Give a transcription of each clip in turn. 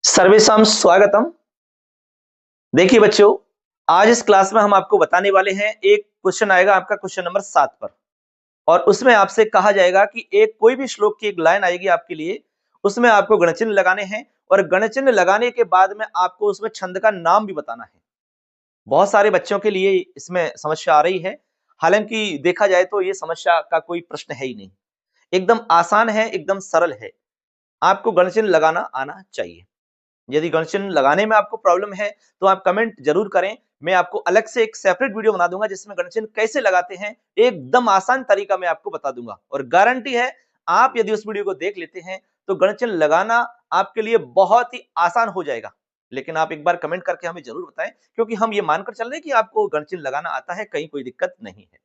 सर्वेशम स्वागतम। देखिए बच्चों, आज इस क्लास में हम आपको बताने वाले हैं एक क्वेश्चन आएगा आपका क्वेश्चन नंबर 7 पर। और उसमें आपसे कहा जाएगा कि एक कोई भी श्लोक की एक लाइन आएगी आपके लिए, उसमें आपको गणचिन्ह लगाने हैं और गणचिन्ह लगाने के बाद में आपको उसमें छंद का नाम भी बताना है। बहुत सारे बच्चों के लिए इसमें समस्या आ रही है। हालांकि देखा जाए तो ये समस्या का कोई प्रश्न है ही नहीं, एकदम आसान है, एकदम सरल है। आपको गणचिन्ह लगाना आना चाहिए। यदि गणचिन्ह लगाने में आपको प्रॉब्लम है तो आप कमेंट जरूर करें। मैं आपको अलग से एक सेपरेट वीडियो बना दूंगा जिसमें गणचिन्ह कैसे लगाते हैं एकदम आसान तरीका मैं आपको बता दूंगा। और गारंटी है, आप यदि उस वीडियो को देख लेते हैं तो गणचिन्ह लगाना आपके लिए बहुत ही आसान हो जाएगा। लेकिन आप एक बार कमेंट करके हमें जरूर बताएं, क्योंकि हम ये मानकर चल रहे हैं कि आपको गणचिन्ह लगाना आता है, कहीं कोई दिक्कत नहीं है।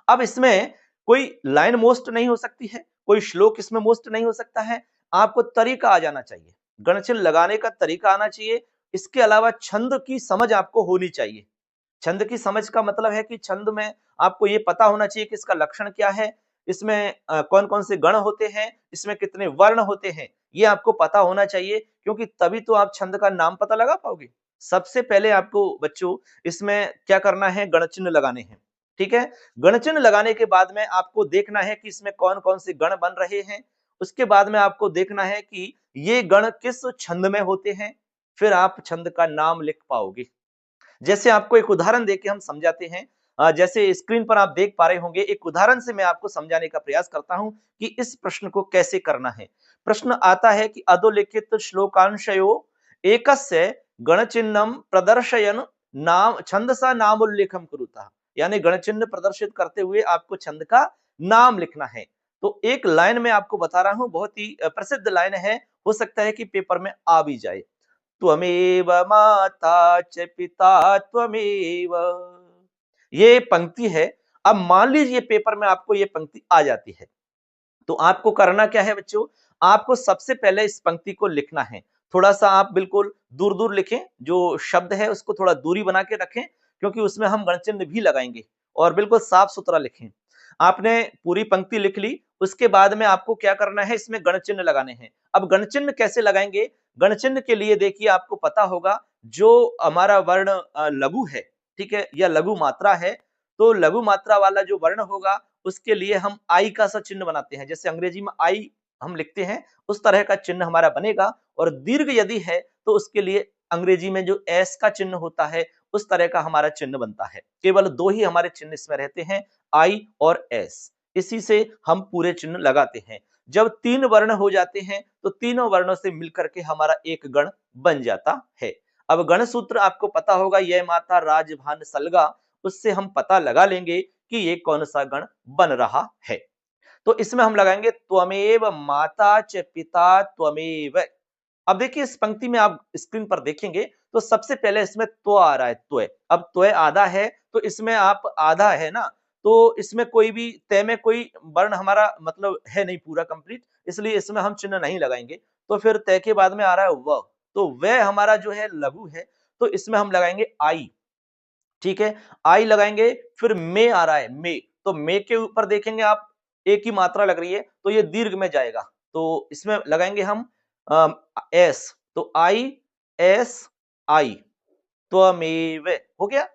अब इसमें कोई लाइन मोस्ट नहीं हो सकती है, कोई श्लोक इसमें मोस्ट नहीं हो सकता है। आपको तरीका आ जाना चाहिए, गणचिन्ह लगाने का तरीका आना चाहिए। इसके अलावा छंद की समझ आपको होनी चाहिए। छंद की समझ का मतलब है कि छंद में आपको ये पता होना चाहिए कि इसका लक्षण क्या है, इसमें कौन कौन से गण होते हैं, इसमें कितने वर्ण होते हैं, ये आपको पता होना चाहिए। क्योंकि तभी तो आप छंद का नाम पता लगा पाओगे। सबसे पहले आपको बच्चों इसमें क्या करना है, गणचिन्ह लगाने हैं। ठीक है, गणचिन्ह लगाने के बाद में आपको देखना है कि इसमें कौन कौन से गण बन रहे हैं। उसके बाद में आपको देखना है कि ये गण किस छंद में होते हैं, फिर आप छंद का नाम लिख पाओगे। जैसे आपको एक उदाहरण देके हम समझाते हैं। जैसे स्क्रीन पर आप देख पा रहे होंगे, एक उदाहरण से मैं आपको समझाने का प्रयास करता हूं कि इस प्रश्न को कैसे करना है। प्रश्न आता है कि अधोलिखित श्लोकांशयो एकस्य गणचिन्हम प्रदर्शयन नाम छंदसा नामोल्लेखम कुरुतः। यानी गणचिन्ह प्रदर्शित करते हुए आपको छंद का नाम लिखना है। तो एक लाइन में आपको बता रहा हूं, बहुत ही प्रसिद्ध लाइन है, हो सकता है कि पेपर में आ भी जाए। त्वमेव माता च पिता त्वमेव, ये पंक्ति है। अब मान लीजिए पेपर में आपको ये पंक्ति आ जाती है, तो आपको करना क्या है बच्चों, आपको सबसे पहले इस पंक्ति को लिखना है। थोड़ा सा आप बिल्कुल दूर दूर लिखें, जो शब्द है उसको थोड़ा दूरी बना के रखें, क्योंकि उसमें हम गणचिन्ह भी लगाएंगे। और बिल्कुल साफ सुथरा लिखें। आपने पूरी पंक्ति लिख ली, उसके बाद में आपको क्या करना है, इसमें गणचिन्ह लगाने हैं। अब गणचिन्ह कैसे लगाएंगे, गणचिन्ह के लिए देखिए आपको पता होगा, जो हमारा वर्ण लघु है, ठीक है, या लघु मात्रा है, तो लघु मात्रा वाला जो वर्ण होगा उसके लिए हम आई का सा चिन्ह बनाते हैं। जैसे अंग्रेजी में आई हम लिखते हैं, उस तरह का चिन्ह हमारा बनेगा। और दीर्घ यदि है तो उसके लिए अंग्रेजी में जो एस का चिन्ह होता है, उस तरह का हमारा चिन्ह बनता है। केवल दो ही हमारे चिन्ह इसमें रहते हैं, आई और एस। इसी से हम पूरे चिन्ह लगाते हैं। जब तीन वर्ण हो जाते हैं तो तीनों वर्णों से मिलकर के हमारा एक गण बन जाता है। अब गण सूत्र आपको पता होगा, ये माता राजभान सलगा, उससे हम पता लगा लेंगे कि ये कौन सा गण बन रहा है। तो इसमें हम लगाएंगे त्वमेव माता च पिता त्वमेव। अब देखिए इस पंक्ति में आप स्क्रीन पर देखेंगे तो सबसे पहले इसमें त्व आ रहा है, त्व। अब त्व आधा है तो इसमें आप आधा है ना, तो इसमें कोई भी तय में कोई वर्ण हमारा मतलब है नहीं पूरा कंप्लीट, इसलिए इसमें हम चिन्ह नहीं लगाएंगे। तो फिर तय के बाद में आ रहा है व, तो वह हमारा जो है लघु है, तो इसमें हम लगाएंगे आई। ठीक है, आई लगाएंगे। फिर मे आ रहा है, मे, तो मे के ऊपर देखेंगे आप एक ही मात्रा लग रही है, तो ये दीर्घ में जाएगा, तो इसमें लगाएंगे हम एस। तो आई एस आई, त्वमेव हो गया,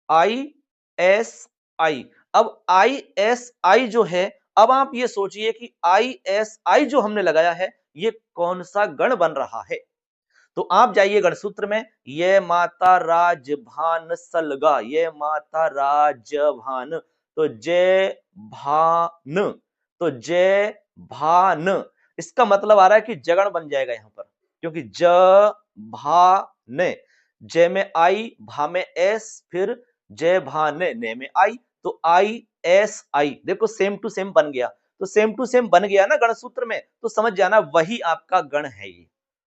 आई एस आई। अब आई एस आई जो है, अब आप ये सोचिए कि आई एस आई जो हमने लगाया है, ये कौन सा गण बन रहा है। तो आप जाइए गणसूत्र में, ये माता राजभान सलगा, ये माता राजभान, तो जय भान, तो जय भान, इसका मतलब आ रहा है कि जगण बन जाएगा यहां पर, क्योंकि ज भा ने, जय में आई, भा में एस, फिर जय भा ने में आई, तो आई एस आई। देखो सेम टू सेम बन गया, तो सेम टू सेम बन गया ना गणसूत्र में, तो समझ जाना वही आपका गण है ये।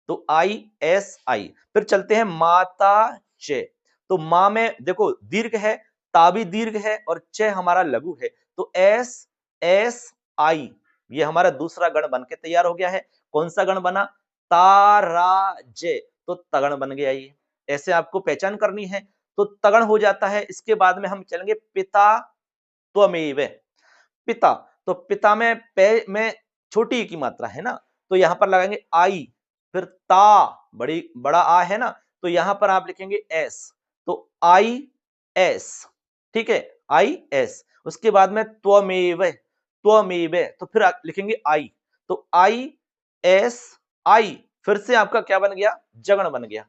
तो आई एस आई। फिर चलते हैं माता च, तो मां में देखो दीर्घ है, ता भी दीर्घ है, और च हमारा लघु है, तो एस एस आई, ये हमारा दूसरा गण बन के तैयार हो गया है। कौन सा गण बना, ताराज, तो तगण बन गया ये। ऐसे आपको पहचान करनी है, तो तगण हो जाता है। इसके बाद में हम चलेंगे पिता त्वमेव, पिता, तो पिता में पे में छोटी की मात्रा है ना, तो यहां पर लगाएंगे आई, फिर ता, बड़ा आ है ना, तो यहां पर आप लिखेंगे एस, तो आई एस, ठीक है, आई एस। उसके बाद में त्वमेव, तो फिर आप लिखेंगे आई, तो आई एस आई, फिर से आपका क्या बन गया, जगण बन गया।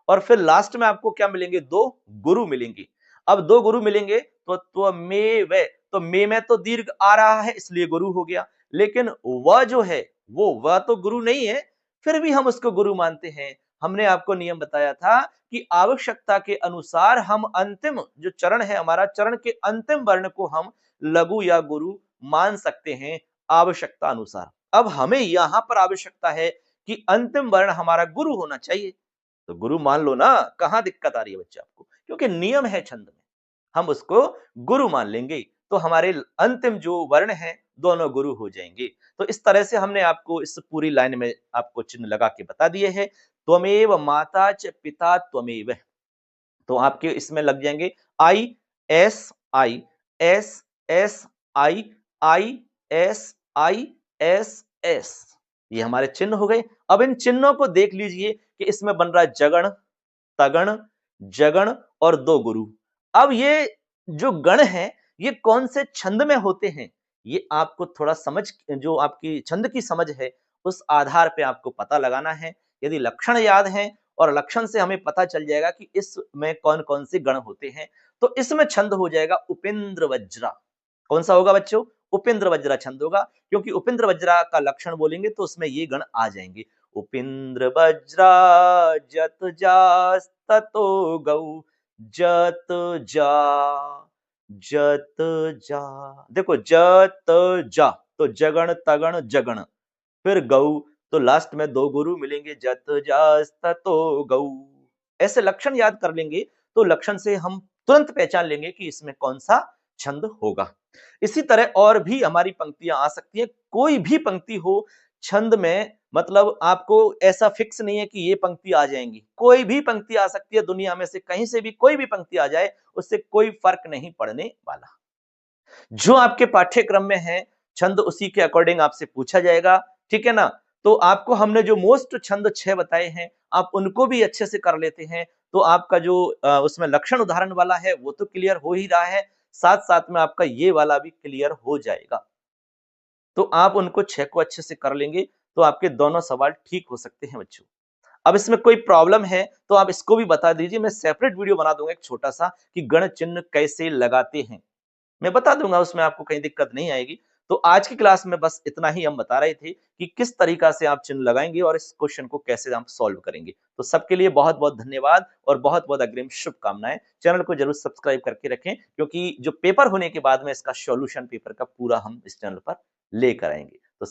और फिर लास्ट में आपको क्या मिलेंगे, दो गुरु मिलेंगे। अब दो गुरु मिलेंगे तो त्वमेव, तो मे में तो दीर्घ आ रहा है इसलिए गुरु हो गया, लेकिन व जो है वो व तो गुरु नहीं है, फिर भी हम उसको गुरु मानते हैं। हमने आपको नियम बताया था कि आवश्यकता के अनुसार हम अंतिम जो चरण है हमारा, चरण के अंतिम वर्ण को हम लघु या गुरु मान सकते हैं आवश्यकता अनुसार। अब हमें यहां पर आवश्यकता है कि अंतिम वर्ण हमारा गुरु होना चाहिए, तो गुरु मान लो ना, कहां दिक्कत आ रही है बच्चे आपको, क्योंकि नियम है छंद में, हम उसको गुरु मान लेंगे, तो हमारे अंतिम जो वर्ण है दोनों गुरु हो जाएंगे। तो इस तरह से हमने आपको इस पूरी लाइन में आपको चिन्ह लगा के बता दिए हैं। त्वमेव माता च पिता त्वमेव, तो आपके इसमें लग जाएंगे I S I S S I I S I S S, ये हमारे चिन्ह हो गए। अब इन चिन्हों को देख लीजिए कि इसमें बन रहा है जगण, तगण, जगण और दो गुरु। अब ये जो गण है ये कौन से छंद में होते हैं, ये आपको थोड़ा समझ, जो आपकी छंद की समझ है उस आधार पे आपको पता लगाना है। यदि लक्षण याद है और लक्षण से हमें पता चल जाएगा कि इसमें कौन कौन से गण होते हैं, तो इसमें छंद हो जाएगा उपेंद्र वज्रा। कौन सा होगा बच्चों, उपेंद्र वज्रा छंद होगा, क्योंकि उपेंद्र वज्रा का लक्षण बोलेंगे तो उसमें ये गण आ जाएंगे। उपेंद्र वज्रा जत जा ततो गौ, जत जा, जत जा, देखो जत जा तो जगण तगण जगण, फिर गौ, तो लास्ट में दो गुरु मिलेंगे, जत जास्ततो गौ। ऐसे लक्षण याद कर लेंगे तो लक्षण से हम तुरंत पहचान लेंगे कि इसमें कौन सा छंद होगा। इसी तरह और भी हमारी पंक्तियां आ सकती हैं, कोई भी पंक्ति हो छंद में, मतलब आपको ऐसा फिक्स नहीं है कि ये पंक्ति आ जाएंगी, कोई भी पंक्ति आ सकती है दुनिया में से कहीं से भी, कोई भी पंक्ति आ जाए उससे कोई फर्क नहीं पड़ने वाला। जो आपके पाठ्यक्रम में है छंद उसी के अकॉर्डिंग आपसे पूछा जाएगा, ठीक है ना। तो आपको हमने जो मोस्ट छंद 6 बताए हैं आप उनको भी अच्छे से कर लेते हैं, तो आपका जो उसमें लक्षण उदाहरण वाला है वो तो क्लियर हो ही रहा है, साथ साथ में आपका ये वाला भी क्लियर हो जाएगा। तो आप उनको 6 को अच्छे से कर लेंगे तो आपके दोनों सवाल ठीक हो सकते हैं बच्चों। अब इसमें कोई प्रॉब्लम है तो आप इसको भी बता दीजिए, मैं सेपरेट वीडियो बना दूंगा एक छोटा सा कि गण चिन्ह कैसे लगाते हैं, मैं बता दूंगा, उसमें आपको कहीं दिक्कत नहीं आएगी। तो आज की क्लास में बस इतना ही हम बता रहे थे कि किस तरीका से आप चिन्ह लगाएंगे और इस क्वेश्चन को कैसे आप सॉल्व करेंगे। तो सबके लिए बहुत बहुत धन्यवाद और बहुत बहुत अग्रिम शुभकामनाएं। चैनल को जरूर सब्सक्राइब करके रखें, क्योंकि जो पेपर होने के बाद में इसका सॉल्यूशन पेपर का पूरा हम इस चैनल पर लेकर आएंगे।